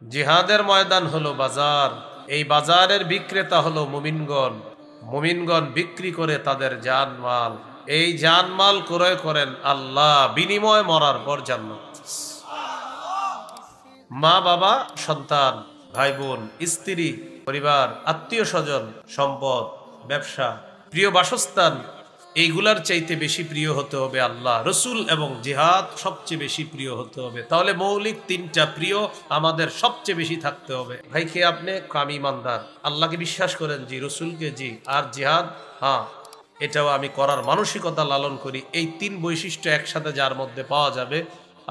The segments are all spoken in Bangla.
জিহাদের ময়দান হলো বাজার, এই বাজারের বিক্রেতা হলো মুমিনগণ। মুমিনগণ বিক্রি করে তাদের জানমাল, এই জানমাল ক্রয় করেন আল্লাহ, বিনিময় মরার পর জান্নাত। মা বাবা, সন্তান, ভাই বোন, স্ত্রী, পরিবার, আত্মীয় স্বজন, সম্পদ, ব্যবসা, প্রিয় বাসস্থান, এইগুলার চাইতে বেশি প্রিয় হতে হবে আল্লাহ, রসুল এবং জিহাদ সবচেয়ে বেশি প্রিয় হতে হবে। তাহলে মৌলিক তিনটা প্রিয় আমাদের সবচেয়ে বেশি থাকতে হবে। ভাই কে আপনি? আমি ইমানদার, আল্লাহকে বিশ্বাস করেন জি, রসুলকে জি, আর জিহাদ হ্যাঁ এটাও আমি করার মানসিকতা লালন করি। এই তিন বৈশিষ্ট্য একসাথে যার মধ্যে পাওয়া যাবে,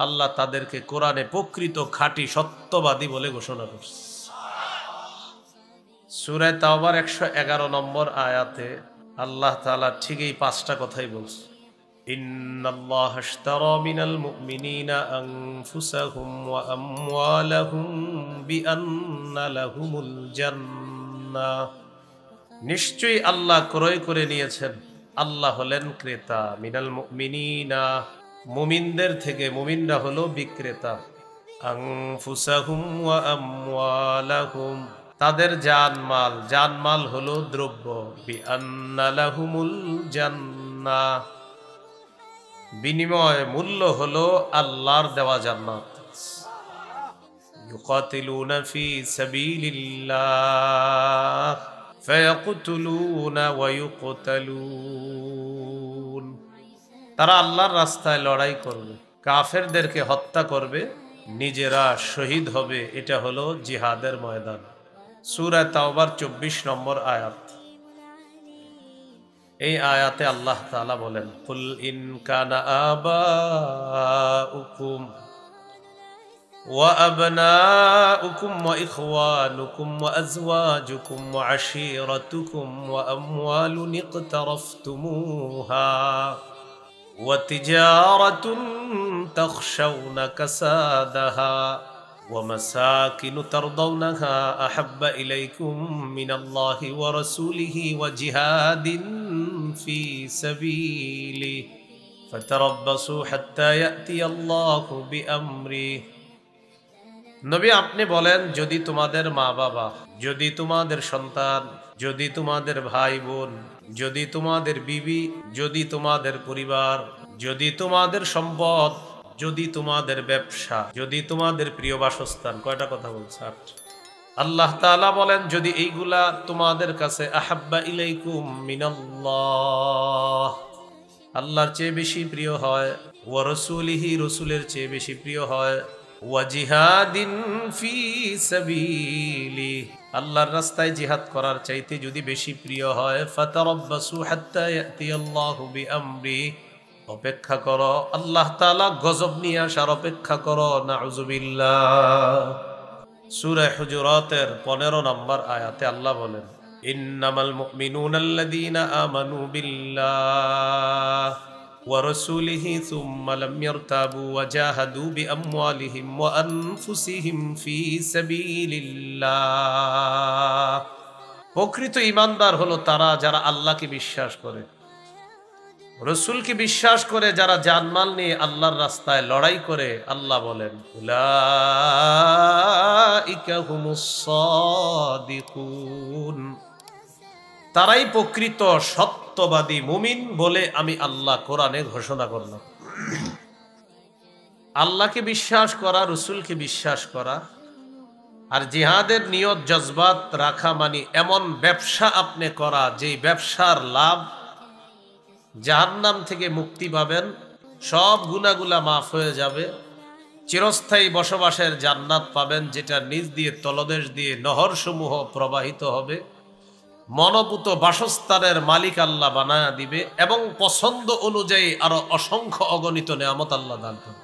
আল্লাহ তাদেরকে কোরআনে প্রকৃত খাঁটি সত্যবাদী বলে ঘোষণা করছে। সূরা তাওবার 111 নম্বর আয়াতে আল্লাহ তাআলা ঠিক এই পাঁচটা কথাই বলছে। ইন্নাল্লাহা আশতারা মিনাল মুমিনিনা আনফুসাহুম ওয়া আমওয়ালাহুম বিআন্না লাহুমুল জান্নাহ। নিশ্চয়ই আল্লাহ ক্রয় করে নিয়েছেন, আল্লাহ হলেন ক্রেতা, মিনাল মুমিনিনা মুমিনদের থেকে, মুমিনরা হলো বিক্রেতা, আনফুসাহুম ওয়া আমওয়ালাহুম তাদের জানমাল, জানমাল হলো দ্রব্য, বিআন্না লাহুমুল জান্নাহ বিনিময় মূল্য হলো আল্লাহর দেওয়া জান্নাত। ইউকাতিলুনা ফি সাবিলিল্লাহ ফায়াকতুলুনা ওয়া ইউকতালুন। তারা আল্লাহর রাস্তায় লড়াই করবে, কাফেরদেরকে হত্যা করবে, নিজেরা শহীদ হবে। এটা হলো জিহাদের ময়দান। সূরা তাওবার 24 নম্বর আয়াত। এই আয়াতে আল্লাহ তাআলা বলেন, কুল ইন কানা আবাউকুম ওয়া আবনাউকুম ওয়া ইখওয়ানুকুম ওয়া আজওয়াজুকুম ওয়া আশীরাতুকুম ওয়া আমওয়ালুন ইকতারাফতুমুহা ওয়া তিজারাতুন তাখশাউনা কাসাদাহা ومساكن ترضونها أحب إليكم من الله ورسوله وجهاد في سبيله فتربصوا حتى يأتي الله بأمره। নবী আপনি বলেন, যদি তোমাদের মা বাবা, যদি তোমাদের সন্তান, যদি তোমাদের ভাই বোন, যদি তোমাদের বিবি, যদি তোমাদের পরিবার, যদি তোমাদের সম্পদ, যদি তোমাদের ব্যবসা, যদি তোমাদের প্রিয় বাসস্থান, কয়টা কথা বলছে? আল্লাহ তাআলা বলেন, যদি এইগুলা তোমাদের কাছে আহাব্বা ইলাইকুম মিনাল্লাহ আল্লাহর চেয়ে বেশি প্রিয় হয়, ওয়া রাসূলিহি রাসূলের চেয়ে বেশি প্রিয় হয়, ওয়া জিহাদিন ফি সাবিলি আল্লাহর রাস্তায় জিহাদ করার চাইতে যদি বেশি প্রিয় হয়, ফাতারাব্বাসু হাত্তা ইয়াতিয়াল্লাহু বিআমরি অপেক্ষা করো, আল্লাহ তাআলা গজব নিয়ে আসার অপেক্ষা করো। নাউযুবিল্লাহ। সূরা হুজুরাতের 15 নম্বর আয়াতে আল্লাহ বলেন, ইন্নামাল মুমিনুনা আল্লাযীনা আমানু বিল্লাহ ওয়া রাসূলিহি সুম্মা লাম ইয়ারতাবু ওয়া জাহাদু বিআমওয়ালিহিম ওয়া আনফুসিহিম ফি সাবিলিল্লাহ। প্রকৃত ঈমানদার হলো তারা যারা আল্লাহকে বিশ্বাস করে, রসুলকে বিশ্বাস করে, যারা জানমাল নিয়ে আল্লাহর রাস্তায় লড়াই করে। আল্লাহ বলেন, উলাইকা হুমুস সাদিকুন তারাই প্রকৃত সত্যবাদী মুমিন বলে আমি আল্লাহ কোরআনে ঘোষণা করলাম। আল্লাহকে বিশ্বাস করা, রসুলকে বিশ্বাস করা আর জিহাদের নিয়ত জজবাত রাখা, মানে এমন ব্যবসা আপনি করা যেই ব্যবসার লাভ জাহান্নাম থেকে মুক্তি পাবেন, সব গুনাহগুলা মাফ হয়ে যাবে, চিরস্থায়ী বসবাসের জান্নাত পাবেন, যেটা নিজ দিয়ে তলদেশ দিয়ে নহর সমূহ প্রবাহিত হবে, মনোপুত বাসস্থানের মালিক আল্লাহ বানায়া দিবে এবং পছন্দ অনুযায়ী আরো অসংখ্য অগণিত নেয়ামত আল্লাহ দান করবে।